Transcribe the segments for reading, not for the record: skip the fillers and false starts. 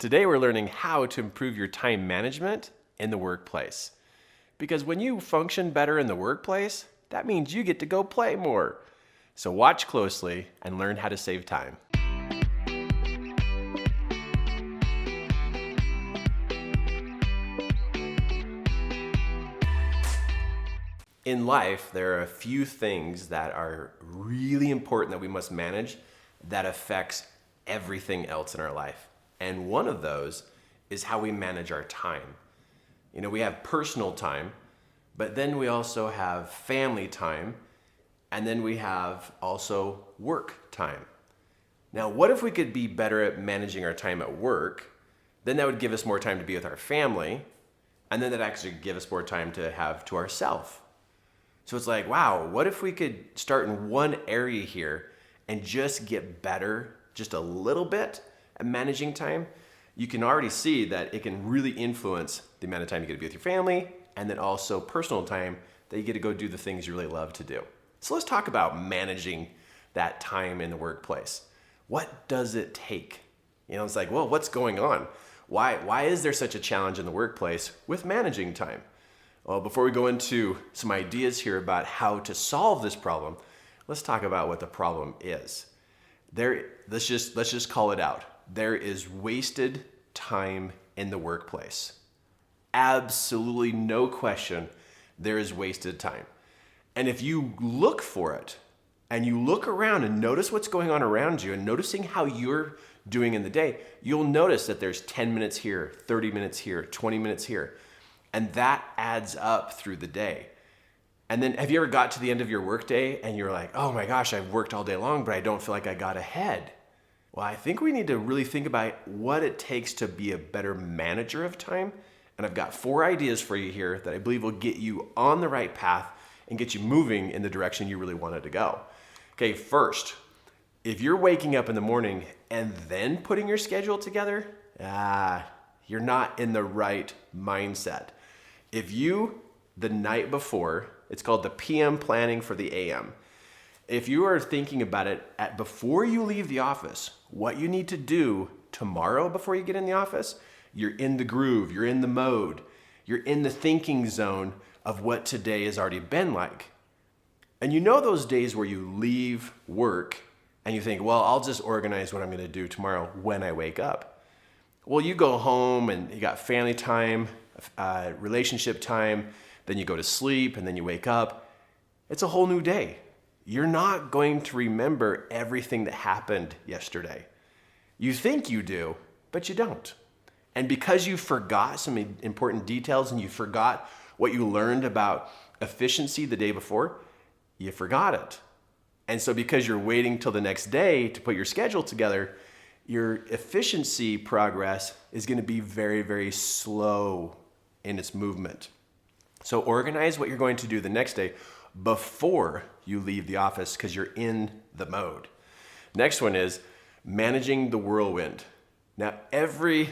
Today we're learning how to improve your time management in the workplace. Because when you function better in the workplace, that means you get to go play more. So watch closely and learn how to save time. In life, there are a few things that are really important that we must manage that affects everything else in our life. And one of those is how we manage our time. We have personal time, but then we also have family time, and then we have also work time. Now, what if we could be better at managing our time at work? Then that would give us more time to be with our family, and then that actually give us more time to have to ourselves. So it's like, wow, what if we could start in one area here and just get better just a little bit at managing time? You can already see that it can really influence the amount of time you get to be with your family, and then also personal time that you get to go do the things you really love to do. So let's talk about managing that time in the workplace. What does it take? It's like, well, what's going on? Why is there such a challenge in the workplace with managing time? Well, before we go into some ideas here about how to solve this problem, let's talk about what the problem is. Let's just call it out. There is wasted time in the workplace. Absolutely no question, there is wasted time. And if you look for it and you look around and notice what's going on around you and noticing how you're doing in the day, you'll notice that there's 10 minutes here, 30 minutes here, 20 minutes here. And that adds up through the day. And then have you ever got to the end of your workday and you're like, oh my gosh, I've worked all day long, but I don't feel like I got ahead? Well, I think we need to really think about what it takes to be a better manager of time. And I've got 4 ideas for you here that I believe will get you on the right path and get you moving in the direction you really wanted to go. Okay, first, if you're waking up in the morning and then putting your schedule together, you're not in the right mindset. If you, the night before, it's called the PM planning for the AM. If you are thinking about it before you leave the office, what you need to do tomorrow before you get in the office, you're in the groove, you're in the mode, you're in the thinking zone of what today has already been like. And those days where you leave work and you think, well, I'll just organize what I'm going to do tomorrow when I wake up. Well, you go home and you got family time, relationship time, then you go to sleep and then you wake up. It's a whole new day. You're not going to remember everything that happened yesterday. You think you do, but you don't. And because you forgot some important details and you forgot what you learned about efficiency the day before, you forgot it. And so because you're waiting till the next day to put your schedule together, your efficiency progress is going to be very, very slow in its movement. So organize what you're going to do the next day before you leave the office because you're in the mode. Next one is managing the whirlwind. Now, every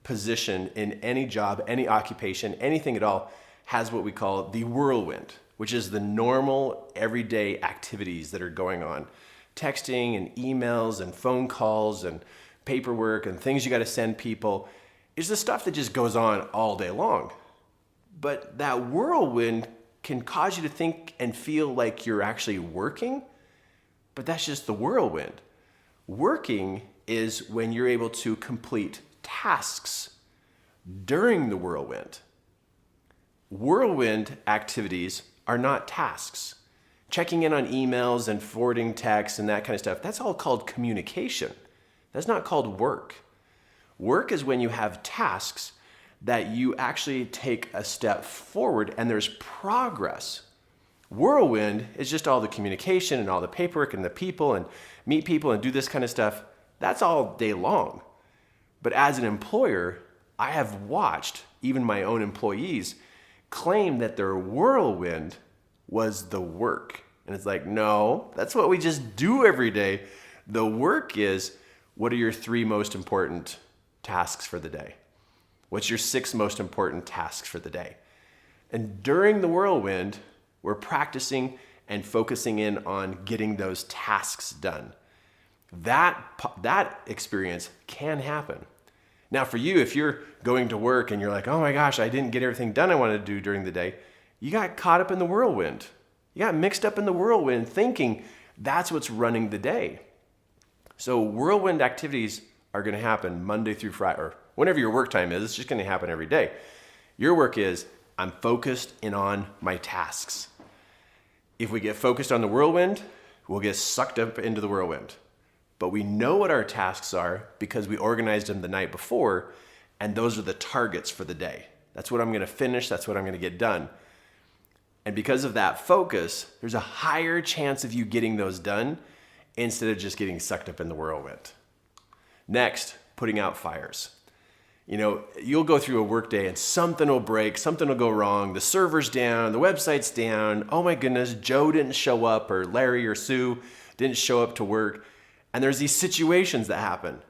position in any job, any occupation, anything at all has what we call the whirlwind, which is the normal everyday activities that are going on. Texting and emails and phone calls and paperwork and things you got to send people is the stuff that just goes on all day long. But that whirlwind can cause you to think and feel like you're actually working, but that's just the whirlwind. Working is when you're able to complete tasks during the whirlwind. Whirlwind activities are not tasks. Checking in on emails and forwarding texts and that kind of stuff, that's all called communication. That's not called work. Work is when you have tasks that you actually take a step forward and there's progress. Whirlwind is just all the communication and all the paperwork and the people and meet people and do this kind of stuff. That's all day long. But as an employer, I have watched even my own employees claim that their whirlwind was the work. And it's like, no, that's what we just do every day. The work is, what are your 3 most important tasks for the day? What's your 6 most important tasks for the day? And during the whirlwind, we're practicing and focusing in on getting those tasks done. That experience can happen. Now for you, if you're going to work and you're like, oh my gosh, I didn't get everything done I wanted to do during the day, you got caught up in the whirlwind. You got mixed up in the whirlwind thinking that's what's running the day. So whirlwind activities are going to happen Monday through Friday, or whenever your work time is, it's just going to happen every day. Your work is, I'm focused in on my tasks. If we get focused on the whirlwind, we'll get sucked up into the whirlwind. But we know what our tasks are because we organized them the night before, and those are the targets for the day. That's what I'm going to finish. That's what I'm going to get done. And because of that focus, there's a higher chance of you getting those done instead of just getting sucked up in the whirlwind. Next, putting out fires. You'll go through a workday and something will break, something will go wrong, the server's down, the website's down, oh my goodness, Joe didn't show up, or Larry or Sue didn't show up to work. And there's these situations that happen.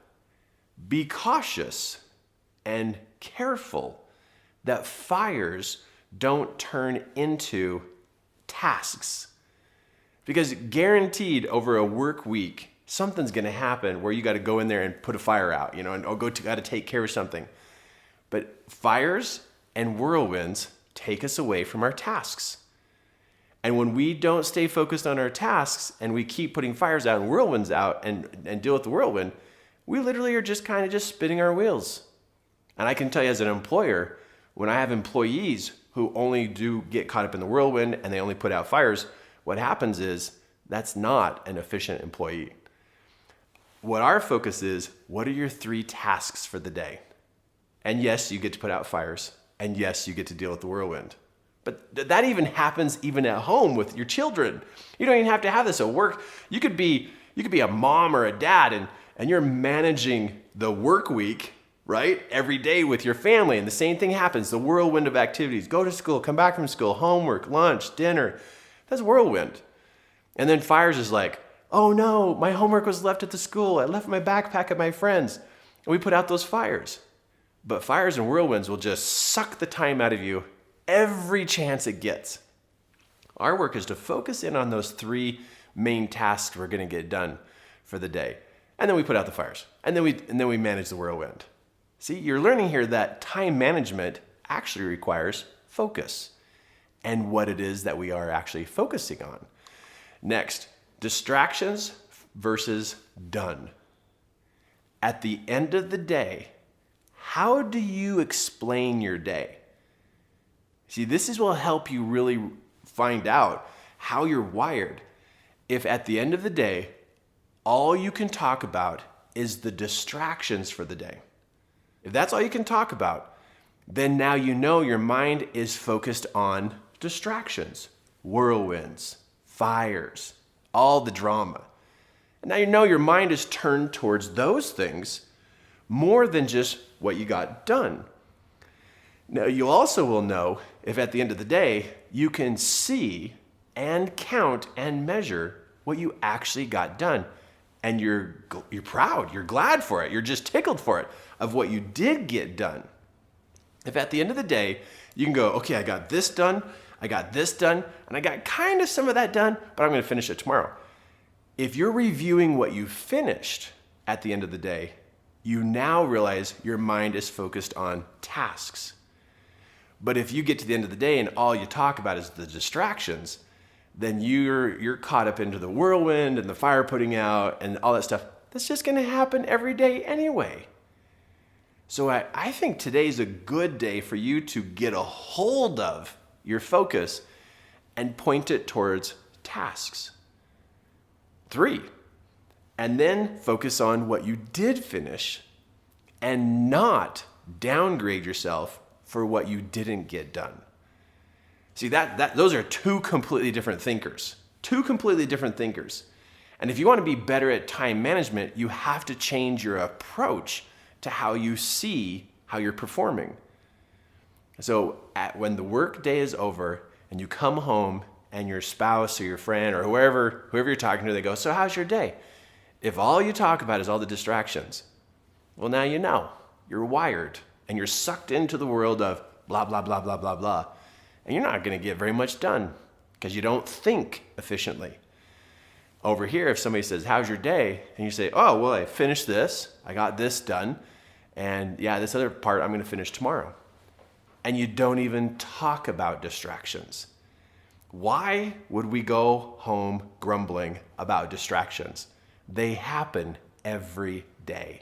Be cautious and careful that fires don't turn into tasks. Because guaranteed over a work week, something's going to happen where you got to go in there and put a fire out, and got to take care of something. But fires and whirlwinds take us away from our tasks. And when we don't stay focused on our tasks and we keep putting fires out and whirlwinds out and deal with the whirlwind, we literally are just kind of just spinning our wheels. And I can tell you as an employer, when I have employees who only do get caught up in the whirlwind and they only put out fires, what happens is that's not an efficient employee. What our focus is, what are your 3 tasks for the day? And yes, you get to put out fires. And yes, you get to deal with the whirlwind. But that even happens even at home with your children. You don't even have to have this at work. You could be a mom or a dad and you're managing the work week, right? Every day with your family. And the same thing happens, the whirlwind of activities. Go to school, come back from school, homework, lunch, dinner. That's whirlwind. And then fires is like, oh no, my homework was left at the school. I left my backpack at my friend's. And we put out those fires. But fires and whirlwinds will just suck the time out of you every chance it gets. Our work is to focus in on those 3 main tasks we're going to get done for the day. And then we put out the fires. And then we manage the whirlwind. See, you're learning here that time management actually requires focus and what it is that we are actually focusing on. Next, distractions versus done. At the end of the day, how do you explain your day? See, this will help you really find out how you're wired. If at the end of the day, all you can talk about is the distractions for the day. If that's all you can talk about, then now you know your mind is focused on distractions, whirlwinds, fires, all the drama. And now you know your mind is turned towards those things more than just what you got done. Now you also will know if at the end of the day you can see and count and measure what you actually got done. And you're proud, you're glad for it, you're just tickled for it, of what you did get done. If at the end of the day, you can go, okay, I got this done, and I got kind of some of that done, but I'm going to finish it tomorrow. If you're reviewing what you finished at the end of the day, you now realize your mind is focused on tasks. But if you get to the end of the day and all you talk about is the distractions, then you're caught up into the whirlwind and the fire putting out and all that stuff. That's just going to happen every day anyway. So I think today's a good day for you to get a hold of your focus and point it towards tasks. 3, and then focus on what you did finish and not downgrade yourself for what you didn't get done. See, those are 2 completely different thinkers. 2 completely different thinkers. And if you want to be better at time management, you have to change your approach to how you see how you're performing. So when the work day is over and you come home and your spouse or your friend or whoever you're talking to, they go, so how's your day? If all you talk about is all the distractions, well, now you know. You're wired and you're sucked into the world of blah, blah, blah, blah, blah, blah. And you're not going to get very much done because you don't think efficiently. Over here, if somebody says, how's your day? And you say, oh, well, I finished this. I got this done. And yeah, this other part I'm going to finish tomorrow. And you don't even talk about distractions. Why would we go home grumbling about distractions? They happen every day.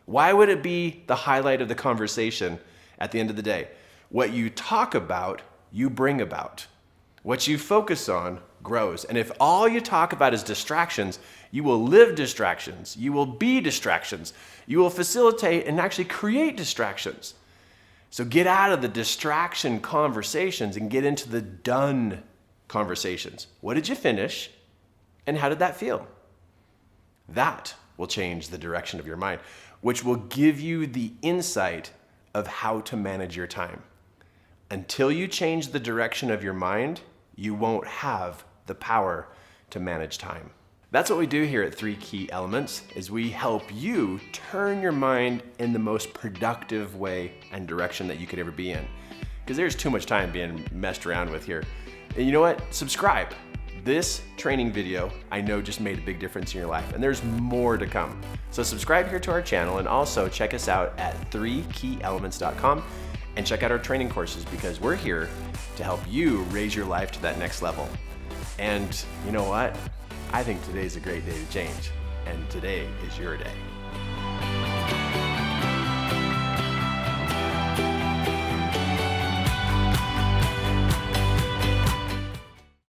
Why would it be the highlight of the conversation at the end of the day? What you talk about, you bring about. What you focus on grows. And if all you talk about is distractions, you will live distractions. You will be distractions. You will facilitate and actually create distractions. So get out of the distraction conversations and get into the done conversations. What did you finish? And how did that feel? That will change the direction of your mind, which will give you the insight of how to manage your time. Until you change the direction of your mind, you won't have the power to manage time. That's what we do here at 3 Key Elements, is we help you turn your mind in the most productive way and direction that you could ever be in. Because there's too much time being messed around with here. And you know what? Subscribe. This training video, I know, just made a big difference in your life, and there's more to come. So subscribe here to our channel, and also check us out at 3keyelements.com and check out our training courses, because we're here to help you raise your life to that next level. And you know what? I think today's a great day to change, and today is your day.